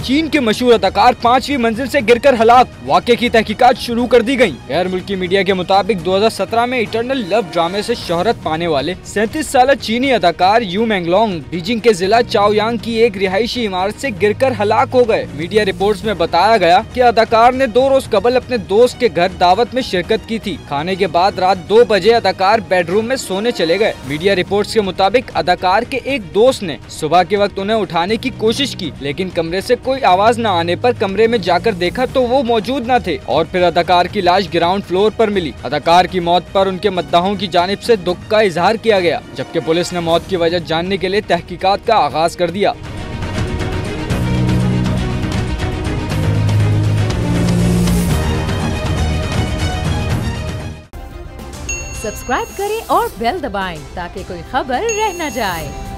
चीन के मशहूर अदाकार 5वीं मंजिल से गिरकर हलाक। वाक़े की तहकीकात शुरू कर दी गयी। गैर मुल्की मीडिया के मुताबिक 2017 में इटर्नल लव ड्रामे से शोहरत पाने वाले 37 साल चीनी अदाकार यू मेंगलोंग बीजिंग के जिला चाओयांग की एक रिहायशी इमारत से गिरकर हलाक हो गए। मीडिया रिपोर्ट्स में बताया गया कि अदाकार ने 2 रोज कबल अपने दोस्त के घर दावत में शिरकत की थी। खाने के बाद रात 2 बजे अदाकार बेडरूम में सोने चले गए। मीडिया रिपोर्ट्स के मुताबिक अदाकार के एक दोस्त ने सुबह के वक्त उन्हें उठाने की कोशिश की, लेकिन कमरे से कोई आवाज न आने पर कमरे में जाकर देखा तो वो मौजूद न थे और फिर अदाकार की लाश ग्राउंड फ्लोर पर मिली। अदाकार की मौत पर उनके मद्दाहों की जानिब से दुख का इजहार किया गया, जबकि पुलिस ने मौत की वजह जानने के लिए तहकीकात का आगाज कर दिया। सब्सक्राइब करें और बेल दबाएं ताकि कोई खबर रह न जाए।